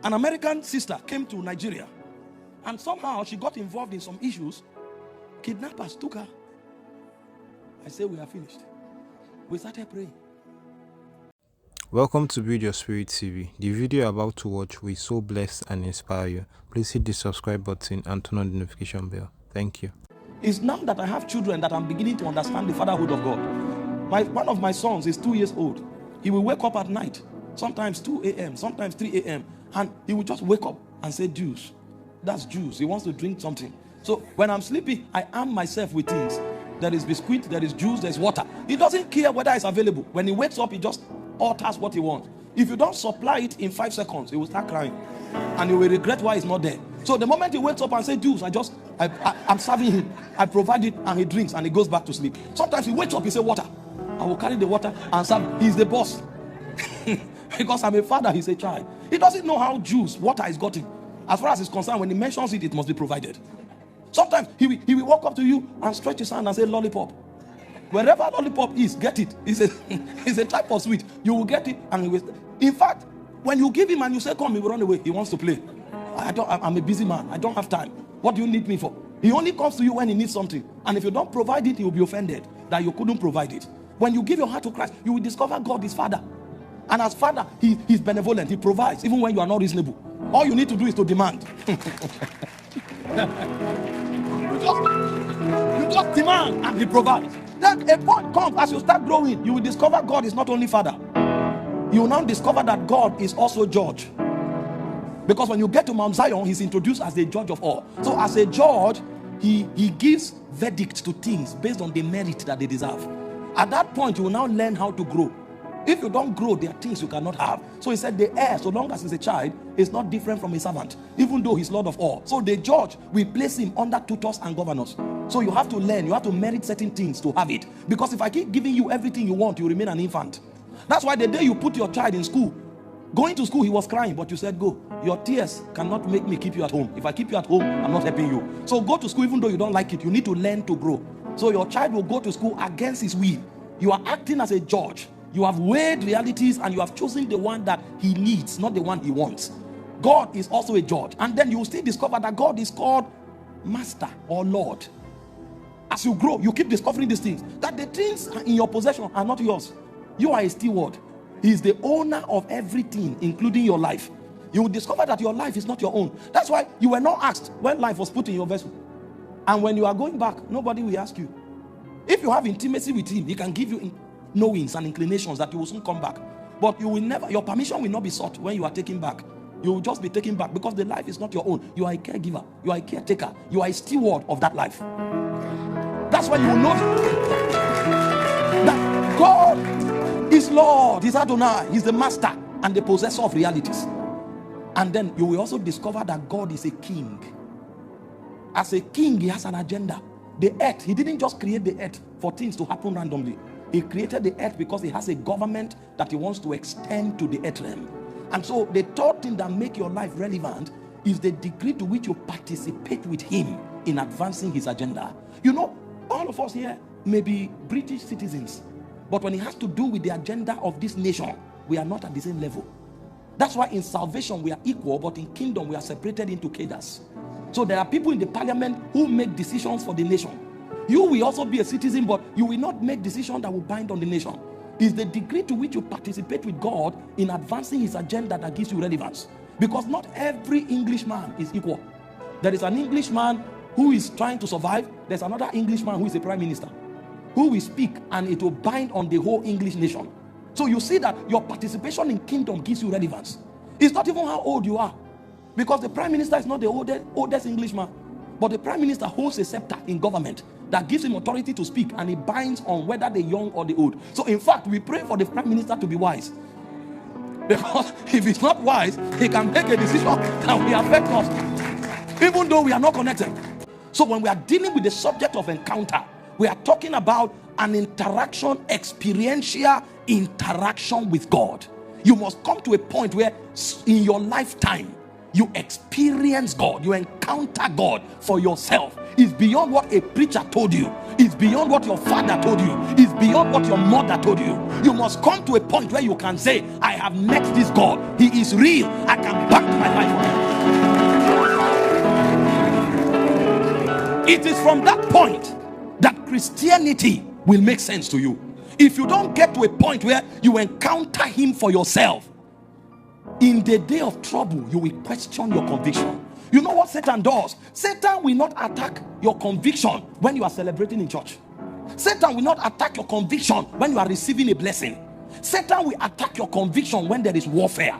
An American sister came to Nigeria, and somehow she got involved in some issues. Kidnappers took her. I said, we are finished. We started praying. Welcome to Build Your Spirit TV. The video you're about to watch will so bless and inspire you. Please hit the subscribe button and turn on the notification bell. Thank you. It's now that I have children that I'm beginning to understand the fatherhood of God. One of my sons is 2 years old. He will wake up at night, sometimes 2 a.m., sometimes 3 a.m., and he will just wake up and say, juice. That's juice. He wants to drink something. So when I'm sleeping, I arm myself with things. There is biscuit, there is juice, there's water. He doesn't care whether it's available. When he wakes up, he just alters what he wants. If you don't supply it in 5 seconds, he will start crying. And he will regret why it's not there. So the moment he wakes up and says, juice, I'm serving him. I provide it and he drinks and he goes back to sleep. Sometimes he wakes up, he says, water. I will carry the water and serve. He's the boss. Because I'm a father, he's a child. He doesn't know how juice, water is gotten. As far as he's concerned, when he mentions it, it must be provided. Sometimes he will walk up to you and stretch his hand and say, lollipop. Wherever lollipop is, get it. It's a type of sweet. You will get it and he will. In fact, when you give him and you say, come, he will run away. He wants to play. I'm a busy man. I don't have time. What do you need me for? He only comes to you when he needs something. And if you don't provide it, he will be offended that you couldn't provide it. When you give your heart to Christ, you will discover God is Father. And as Father, he's benevolent. He provides even when you are not reasonable. All you need to do is to demand. You just demand and he provides. Then a point comes as you start growing, you will discover God is not only Father. You will now discover that God is also Judge. Because when you get to Mount Zion, he's introduced as the judge of all. So as a judge, he gives verdict to things based on the merit that they deserve. At that point, you will now learn how to grow. If you don't grow, there are things you cannot have. So he said the heir, so long as he's a child, is not different from a servant, even though he's Lord of all. So the judge will place him under tutors and governors. So you have to learn, you have to merit certain things to have it. Because if I keep giving you everything you want, you remain an infant. That's why the day you put your child in school, going to school, he was crying, but you said, go. Your tears cannot make me keep you at home. If I keep you at home, I'm not helping you. So go to school, even though you don't like it. You need to learn to grow. So your child will go to school against his will. You are acting as a judge. You have weighed realities and you have chosen the one that he needs, not the one he wants. God is also a judge. And then you will still discover that God is called Master or Lord. As you grow, you keep discovering these things. That the things in your possession are not yours. You are a steward. He is the owner of everything, including your life. You will discover that your life is not your own. That's why you were not asked when life was put in your vessel. And when you are going back, nobody will ask you. If you have intimacy with him, he can give you knowings and inclinations that you will soon come back. But you will never, your permission will not be sought when you are taken back. You will just be taken back because the life is not your own. You are a caregiver. You are a caretaker. You are a steward of that life. That's why you will know that God is Lord. He's Adonai. He's the master and the possessor of realities. And then you will also discover that God is a king. As a king, he has an agenda. The earth, he didn't just create the earth for things to happen randomly. He created the earth because he has a government that he wants to extend to the earth realm. And so the third thing that makes your life relevant is the degree to which you participate with him in advancing his agenda. You know, all of us here may be British citizens, but when it has to do with the agenda of this nation, we are not at the same level. That's why in salvation we are equal, but in kingdom we are separated into cadres. So there are people in the parliament who make decisions for the nation. You will also be a citizen, but you will not make decisions that will bind on the nation. It's the degree to which you participate with God in advancing his agenda that gives you relevance. Because not every Englishman is equal. There is an Englishman who is trying to survive. There's another Englishman who is a prime minister, who will speak and it will bind on the whole English nation. So you see that your participation in kingdom gives you relevance. It's not even how old you are. Because the prime minister is not the oldest Englishman. But the prime minister holds a scepter in government that gives him authority to speak, and it binds on whether the young or the old. So in fact, we pray for the prime minister to be wise. Because if he's not wise, he can make a decision that will affect us, even though we are not connected. So when we are dealing with the subject of encounter, we are talking about an interaction, experiential interaction with God. You must come to a point where in your lifetime, you experience God, you encounter God for yourself. It's beyond what a preacher told you. It's beyond what your father told you. It's beyond what your mother told you. You must come to a point where you can say, I have met this God. He is real. I can bank my It is from that point that Christianity will make sense to you. If you don't get to a point where you encounter him for yourself, in the day of trouble, you will question your conviction. You know what Satan does? Satan will not attack your conviction when you are celebrating in church. Satan will not attack your conviction when you are receiving a blessing. Satan will attack your conviction when there is warfare.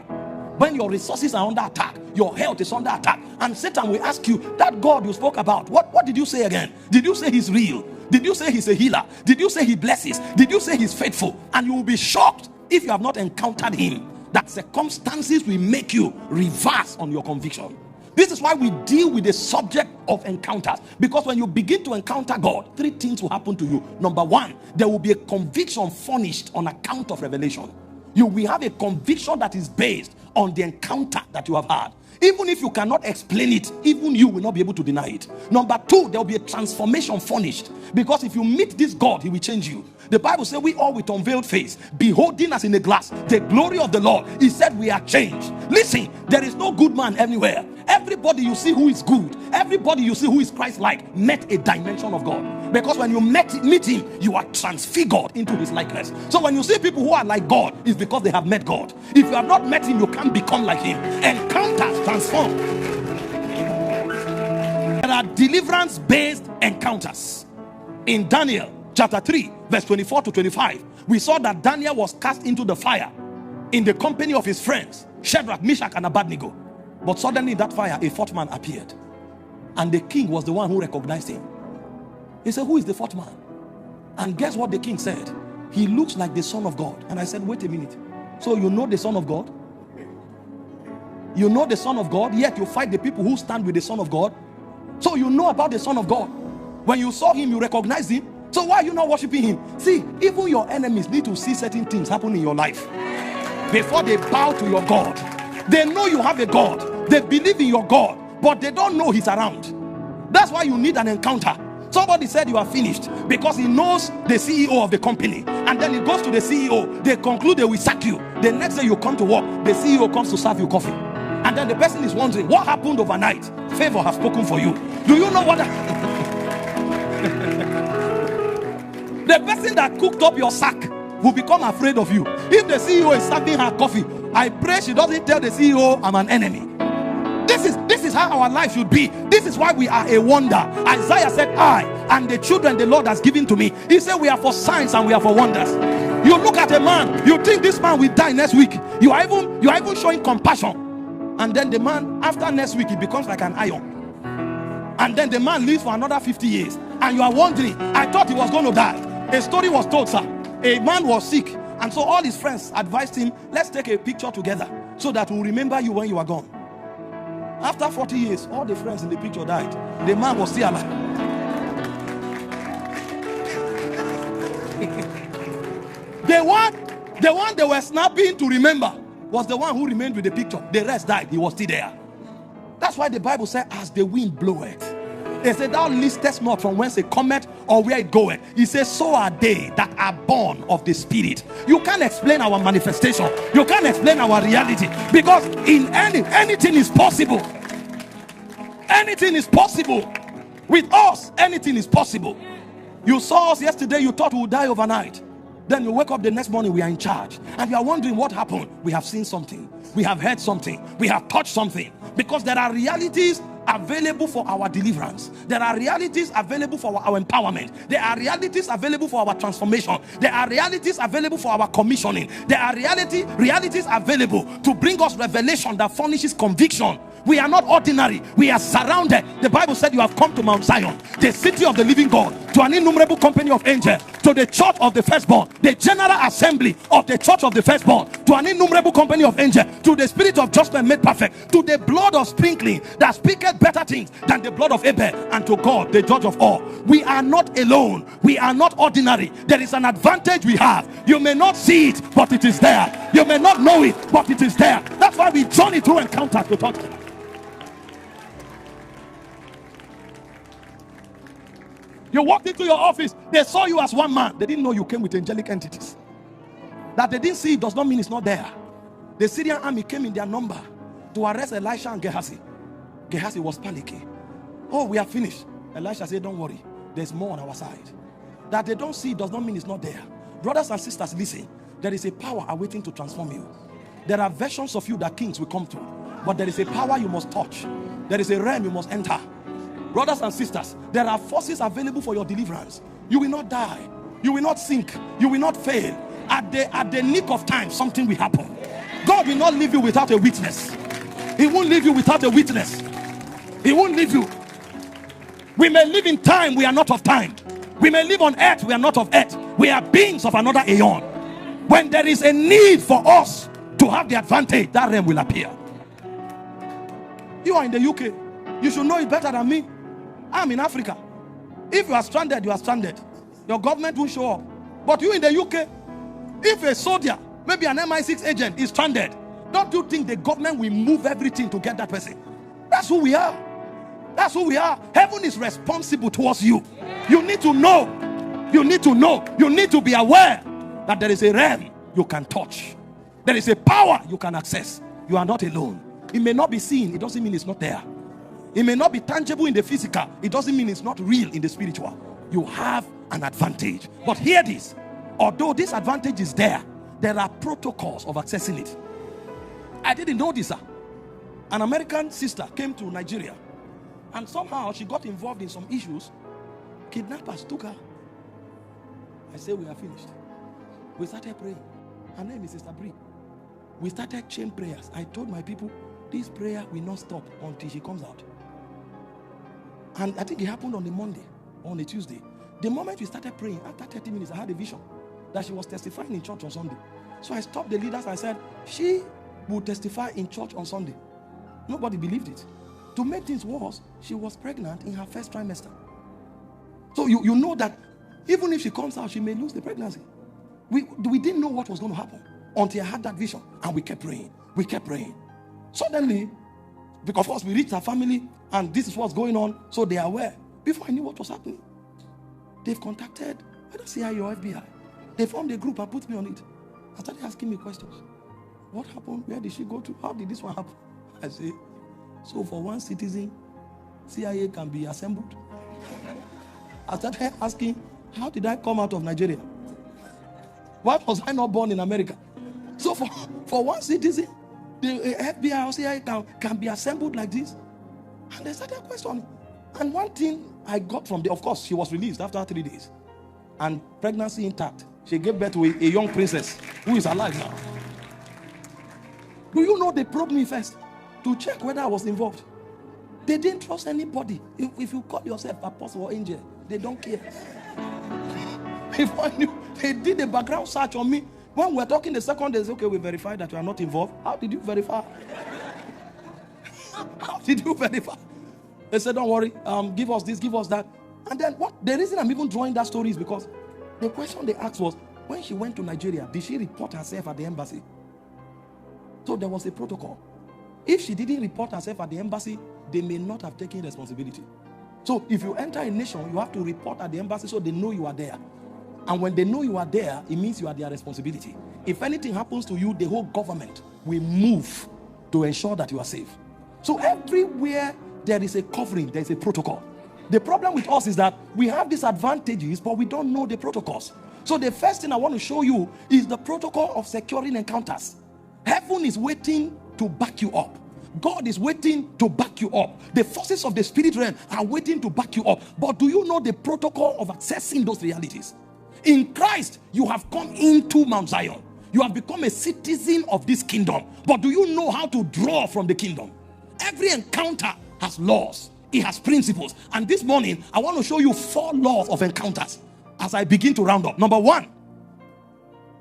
When your resources are under attack, your health is under attack, and Satan will ask you, that God you spoke about, what did you say again? Did you say he's real? Did you say he's a healer? Did you say he blesses? Did you say he's faithful? And you will be shocked if you have not encountered him, that circumstances will make you reverse on your conviction. This is why we deal with the subject of encounters, because when you begin to encounter God, three things will happen to you. Number one, there will be a conviction furnished on account of revelation. You will have a conviction that is based on the encounter that you have had. Even if you cannot explain it, even you will not be able to deny it. Number two, there will be a transformation furnished, because if you meet this God, he will change you. The Bible says we all with unveiled face, beholding as in a glass the glory of the Lord, he said we are changed. Listen, there is no good man anywhere. Everybody you see who is good, everybody you see who is Christ-like, met a dimension of God. Because when you meet him, you are transfigured into his likeness. So when you see people who are like God, it's because they have met God. If you have not met him, you can't become like him. Encounters transform. There are deliverance-based encounters. In Daniel chapter 3, verse 24 to 25, we saw that Daniel was cast into the fire in the company of his friends, Shadrach, Meshach, and Abednego. But suddenly in that fire, a fourth man appeared. And the king was the one who recognized him. He said, who is the fourth man? And guess what the king said? He looks like the Son of God. And I said, wait a minute. So you know the Son of God? You know the Son of God, yet you fight the people who stand with the Son of God? So you know about the Son of God. When you saw him, you recognized him. So why are you not worshiping him? See, even your enemies need to see certain things happen in your life before they bow to your God. They know you have a God. They believe in your God, but they don't know he's around. That's why you need an encounter. Somebody said you are finished because he knows the CEO of the company, and then he goes to the CEO. They conclude they will sack you. The next day you come to work, the CEO comes to serve you coffee, and then the person is wondering what happened overnight. Favor has spoken for you. Do you know what the person that cooked up your sack will become afraid of you? If the CEO is serving her coffee, I pray she doesn't tell the CEO I'm an enemy. This is how our life should be. This is why we are a wonder. Isaiah said, I and the children the Lord has given to me. He said we are for signs and we are for wonders. You look at a man, you think this man will die next week. You are even showing compassion. And then the man, after next week, he becomes like an iron. And then the man lives for another 50 years. And you are wondering, I thought he was going to die. A story was told, sir. A man was sick. And so all his friends advised him, let's take a picture together so that we'll remember you when you are gone. After 40 years, all the friends in the picture died. The man was still alive. The one they were snapping to remember was the one who remained with the picture. The rest died. He was still there. That's why the Bible said, as the wind bloweth. They said, thou listest not from whence it cometh or where it goeth. He says, so are they that are born of the Spirit. You can't explain our manifestation. You can't explain our reality. Because in anything is possible. Anything is possible. With us, anything is possible. You saw us yesterday, you thought we would die overnight. Then you wake up the next morning, we are in charge. And you are wondering what happened. We have seen something. We have heard something. We have touched something. Because there are realities available for our deliverance. There are realities available for our empowerment. There are realities available for our transformation. There are realities available for our commissioning. There are realities available to bring us revelation that furnishes conviction. We are not ordinary. We are surrounded. The Bible said you have come to Mount Zion, the city of the living God, to an innumerable company of angels, to the church of the firstborn, the general assembly of the church of the firstborn, to an innumerable company of angels, to the spirit of judgment made perfect, to the blood of sprinkling that speaketh better things than the blood of Abel, and to God, the judge of all. We are not alone. We are not ordinary. There is an advantage we have. You may not see it, but it is there. You may not know it, but it is there. That's why we journey through encounters to talk. You walked into your office, they saw you as one man. They didn't know you came with angelic entities. That they didn't see it does not mean it's not there. The Syrian army came in their number to arrest Elisha and Gehazi. Gehazi was panicking. Oh, we are finished. Elisha said, don't worry, there's more on our side. That they don't see does not mean it's not there. Brothers and sisters, listen. There is a power awaiting to transform you. There are versions of you that kings will come to, but there is a power you must touch. There is a realm you must enter. Brothers and sisters, there are forces available for your deliverance. You will not die. You will not sink. You will not fail. At the nick of time, something will happen. God will not leave you without a witness. He won't leave you without a witness. He won't leave you. We may live in time, we are not of time. We may live on earth, we are not of earth. We are beings of another aeon. When there is a need for us to have the advantage, that realm will appear. You are in the UK. You should know it better than me. I'm in Africa. If you are stranded, you are stranded. Your government will show up. But you in the UK, if a soldier, maybe an MI6 agent is stranded, don't you think the government will move everything to get that person? That's who we are. That's who we are. Heaven is responsible towards you. You need to know. You need to know. You need to be aware that there is a realm you can touch. There is a power you can access. You are not alone. It may not be seen. It doesn't mean it's not there. It may not be tangible in the physical. It doesn't mean it's not real in the spiritual. You have an advantage. But hear this. Although this advantage is there, there are protocols of accessing it. I didn't know this, sir. An American sister came to Nigeria, and somehow she got involved in some issues. Kidnappers took her. I said, we are finished. We started praying. Her name is Sister Brie. We started chain prayers. I told my people, this prayer will not stop until she comes out. And I think it happened on a Monday, on a Tuesday. The moment we started praying, after 30 minutes, I had a vision that she was testifying in church on Sunday. So I stopped the leaders and said, she will testify in church on Sunday. Nobody believed it. To make things worse, she was pregnant in her first trimester. So you know that even if she comes out, she may lose the pregnancy. We didn't know what was going to happen until I had that vision. And we kept praying. We kept praying. Suddenly, because of course we reached her family and this is what's going on, so they are aware. Before I knew what was happening, they've contacted whether CIA or FBI. They formed a group and put me on it. I started asking me questions. What happened? Where did she go to? How did this one happen? I say, so for one citizen, CIA can be assembled. I started asking, how did I come out of Nigeria? Why was I not born in America? So for one citizen, the FBI or CIA can be assembled like this. And they started questioning. And one thing I got from there, of course, she was released after 3 days. And pregnancy intact. She gave birth to a young princess who is alive now. Do you know they probed me first to check whether I was involved? They didn't trust anybody. If you call yourself apostle or angel, they don't care. If I knew, they did a background search on me. When we're talking the second, they say, okay, we verified that you are not involved. How did you verify? How did you verify? They said, don't worry, give us this, give us that. And then the reason I'm even drawing that story is because the question they asked was, when she went to Nigeria, did she report herself at the embassy? So there was a protocol. If she didn't report herself at the embassy, they may not have taken responsibility. So if you enter a nation, you have to report at the embassy so they know you are there. And when they know you are there, it means you are their responsibility. If anything happens to you, the whole government will move to ensure that you are safe. So everywhere there is a covering, there is a protocol. The problem with us is that we have these advantages, but we don't know the protocols. So the first thing I want to show you is the protocol of securing encounters. Heaven is waiting to back you up. God is waiting to back you up. The forces of the spirit realm are waiting to back you up. But do you know the protocol of accessing those realities? In Christ, you have come into Mount Zion. You have become a citizen of this kingdom. But do you know how to draw from the kingdom? Every encounter has laws. It has principles. And this morning, I want to show you 4 laws of encounters as I begin to round up. Number 1,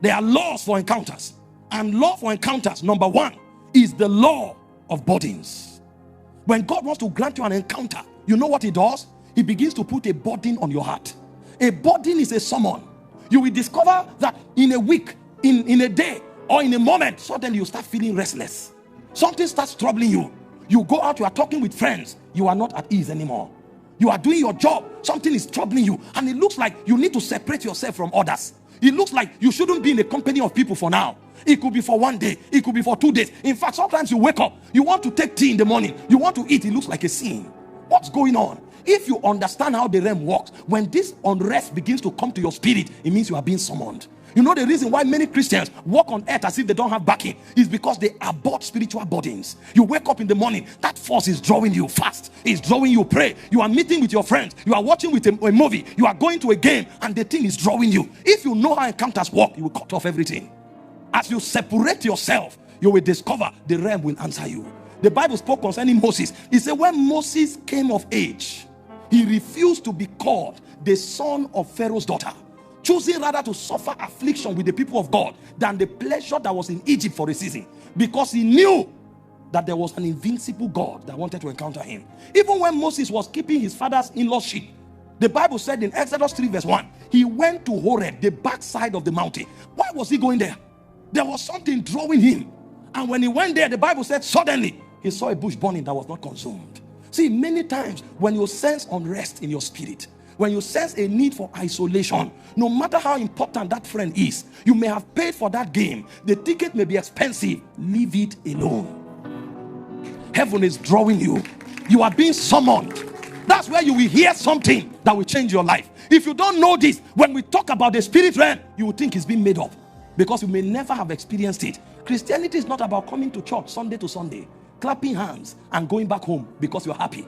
there are laws for encounters. And law for encounters, number 1, is the law of burdens. When God wants to grant you an encounter, you know what he does? He begins to put a burden on your heart. A burden is a summon. You will discover that in a week, in a day, or in a moment, suddenly you start feeling restless. Something starts troubling you. You go out, you are talking with friends. You are not at ease anymore. You are doing your job. Something is troubling you. And it looks like you need to separate yourself from others. It looks like you shouldn't be in a company of people for now. It could be for 1 day. It could be for 2 days. In fact, sometimes you wake up. You want to take tea in the morning. You want to eat. It looks like a sin. What's going on? If you understand how the realm works, when this unrest begins to come to your spirit, it means you are being summoned. You know the reason why many Christians walk on earth as if they don't have backing is because they abort spiritual burdens. You wake up in the morning, that force is drawing you fast, it's drawing you pray. You are meeting with your friends, you are watching with a movie, you are going to a game, and the thing is drawing you. If you know how encounters work, you will cut off everything. As you separate yourself, you will discover the realm will answer you. The Bible spoke concerning Moses. It said when Moses came of age, he refused to be called the son of Pharaoh's daughter, choosing rather to suffer affliction with the people of God than the pleasure that was in Egypt for a season, because he knew that there was an invincible God that wanted to encounter him. Even when Moses was keeping his father's in-law sheep, the Bible said in Exodus 3 verse 1, he went to Horeb, the backside of the mountain. Why was he going there? There was something drawing him. And when he went there, the Bible said suddenly he saw a bush burning that was not consumed. See, many times when you sense unrest in your spirit, when you sense a need for isolation, no matter how important that friend is, you may have paid for that game, the ticket may be expensive, leave it alone. Heaven is drawing you. You are being summoned. That's where you will hear something that will change your life. If you don't know this, when we talk about the spirit realm, you will think it's been made up, because you may never have experienced it. Christianity is not about coming to church Sunday to Sunday, clapping hands and going back home because you're happy.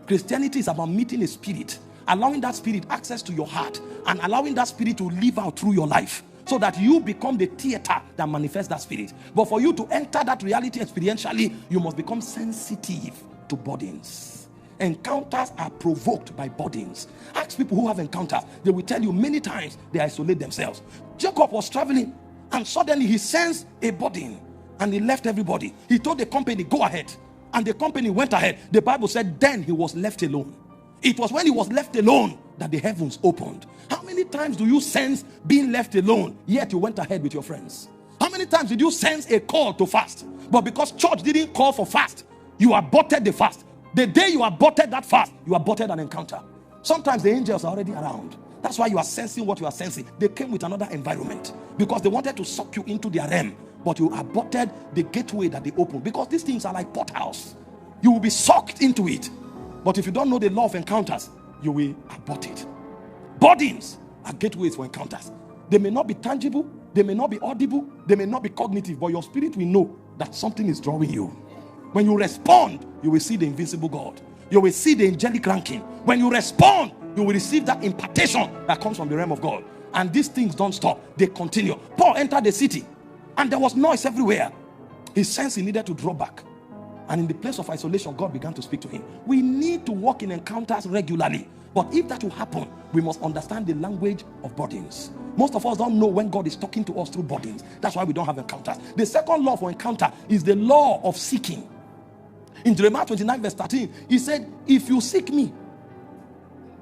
Christianity is about meeting a spirit, allowing that spirit access to your heart, and allowing that spirit to live out through your life, so that you become the theater that manifests that spirit. But for you to enter that reality experientially, you must become sensitive to burdens. Encounters are provoked by burdens. Ask people who have encounters. They will tell you many times they isolate themselves. Jacob was traveling and suddenly he sensed a burden and he left everybody. He told the company, go ahead. And the company went ahead. The Bible said then he was left alone. It was when he was left alone that the heavens opened. How many times do you sense being left alone, yet you went ahead with your friends? How many times did you sense a call to fast, but because church didn't call for fast, you aborted the fast? The day you aborted that fast, you aborted an encounter. Sometimes the angels are already around. That's why you are sensing what you are sensing. They came with another environment because they wanted to suck you into their realm, but you aborted the gateway that they opened, because these things are like portals. You will be sucked into it. But if you don't know the law of encounters, you will abort it. Burdens are gateways for encounters. They may not be tangible, they may not be audible, they may not be cognitive, but your spirit will know that something is drawing you. When you respond, you will see the invisible God. You will see the angelic ranking. When you respond, you will receive that impartation that comes from the realm of God. And these things don't stop, they continue. Paul entered the city and there was noise everywhere. He sensed he needed to draw back. And in the place of isolation, God began to speak to him. We need to walk in encounters regularly. But if that will happen, we must understand the language of burdens. Most of us don't know when God is talking to us through burdens. That's why we don't have encounters. The second law for encounter is the law of seeking. In Jeremiah 29 verse 13, he said, if you seek me,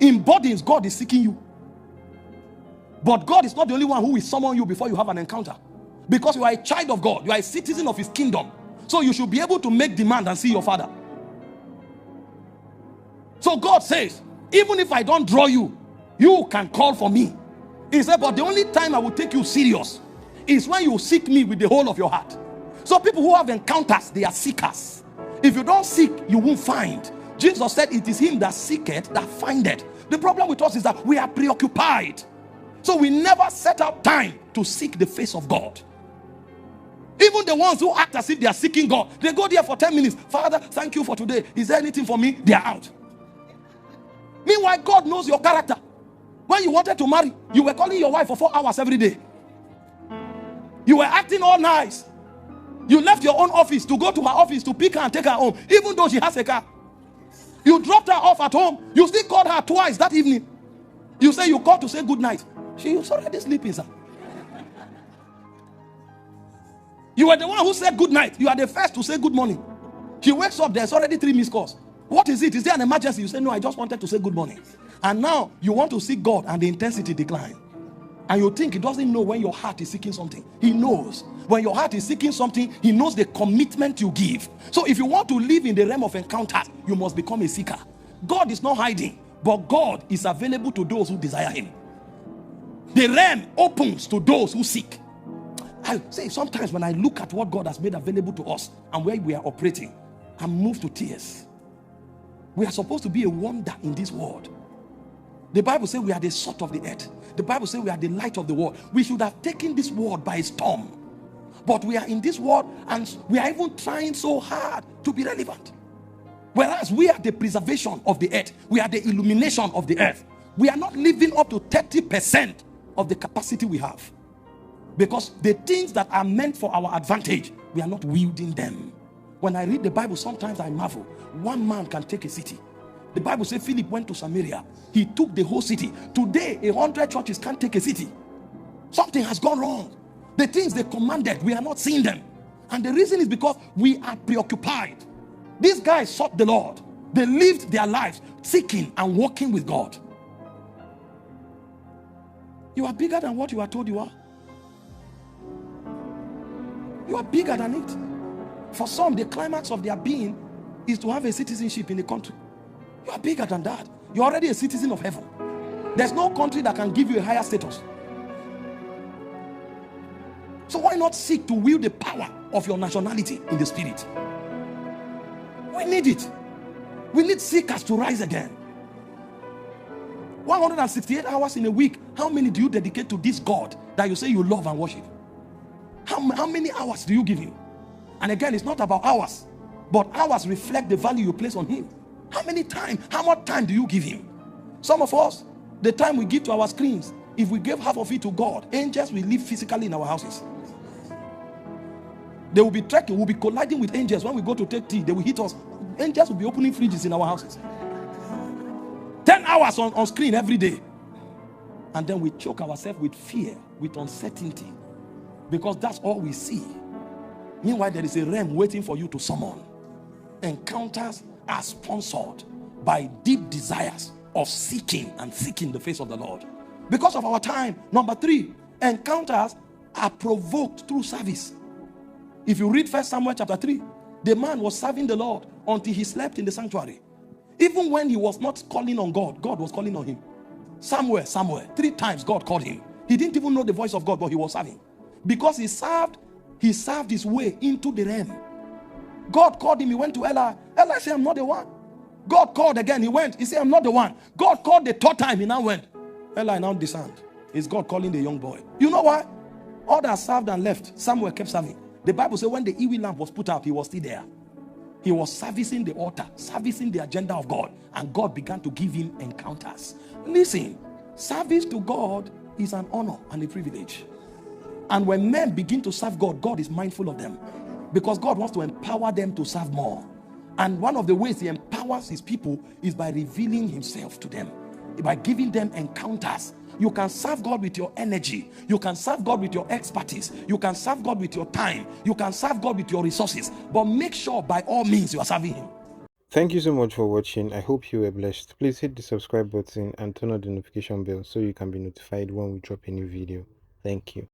in burdens, God is seeking you. But God is not the only one who will summon you before you have an encounter. Because you are a child of God. You are a citizen of his kingdom. So you should be able to make demand and see your father. So God says, even if I don't draw you, you can call for me. He said, but the only time I will take you serious is when you seek me with the whole of your heart. So people who have encounters, they are seekers. If you don't seek, you won't find. Jesus said, it is him that seeketh that findeth. The problem with us is that we are preoccupied. So we never set out time to seek the face of God. Even the ones who act as if they are seeking God, they go there for 10 minutes. Father, thank you for today. Is there anything for me? They are out. Meanwhile, God knows your character. When you wanted to marry, you were calling your wife for 4 hours every day. You were acting all nice. You left your own office to go to her office to pick her and take her home, even though she has a car. You dropped her off at home. You still called her twice that evening. You say you called to say good night. She was already sleeping, sir. You were the one who said good night. You are the first to say good morning. She wakes up, there's already 3 missed calls. What is it? Is there an emergency? You say, no, I just wanted to say good morning. And now you want to seek God and the intensity decline. And you think he doesn't know when your heart is seeking something. He knows. When your heart is seeking something, he knows the commitment you give. So if you want to live in the realm of encounter, you must become a seeker. God is not hiding, but God is available to those who desire him. The realm opens to those who seek. I say sometimes when I look at what God has made available to us and where we are operating, I'm moved to tears. We are supposed to be a wonder in this world. The Bible says we are the salt of the earth. The Bible says we are the light of the world. We should have taken this world by storm. But we are in this world and we are even trying so hard to be relevant. Whereas we are the preservation of the earth. We are the illumination of the earth. We are not living up to 30% of the capacity we have. Because the things that are meant for our advantage, we are not wielding them. When I read the Bible, sometimes I marvel. One man can take a city. The Bible says Philip went to Samaria. He took the whole city. Today, 100 churches can't take a city. Something has gone wrong. The things they commanded, we are not seeing them. And the reason is because we are preoccupied. These guys sought the Lord. They lived their lives seeking and walking with God. You are bigger than what you are told you are. You are bigger than it. For some, the climax of their being is to have a citizenship in the country. You are bigger than that. You're already a citizen of heaven. There's no country that can give you a higher status. So why not seek to wield the power of your nationality in the spirit? We need it. We need seekers to rise again. 168 hours in a week. How many do you dedicate to this God that you say you love and worship? How many hours do you give him? And again, it's not about hours, but hours reflect the value you place on him. How much time do you give him? Some of us, the time we give to our screens, if we gave half of it to God, angels will live physically in our houses. They will be trekking, we'll be colliding with angels. When we go to take tea, they will hit us. Angels will be opening fridges in our houses. 10 hours on screen every day. And then we choke ourselves with fear, with uncertainty, because that's all we see. Meanwhile, there is a realm waiting for you to summon. Encounters are sponsored by deep desires of seeking the face of the Lord. Because of our time. Number 3, encounters are provoked through service. If you read 1 Samuel chapter 3, the man was serving the Lord until he slept in the sanctuary. Even when he was not calling on God, God was calling on him. Samuel, 3 times God called him. He didn't even know the voice of God, but he was serving. Because he served his way into the realm. God called him, he went to Eli. Eli said, I'm not the one. God called again, he went. He said, I'm not the one. God called the 3rd time, he now went. Eli now discerned. It's God calling the young boy. You know why? Others served and left. Samuel kept serving. The Bible says when the Ewe lamp was put out, he was still there. He was servicing the altar, servicing the agenda of God, and God began to give him encounters. Listen, service to God is an honor and a privilege. And when men begin to serve God, God is mindful of them, because God wants to empower them to serve more. And one of the ways he empowers his people is by revealing himself to them, by giving them encounters. You can serve God with your energy. You can serve God with your expertise. You can serve God with your time. You can serve God with your resources. But make sure by all means you are serving him. Thank you so much for watching. I hope you were blessed. Please hit the subscribe button and turn on the notification bell so you can be notified when we drop a new video. Thank you.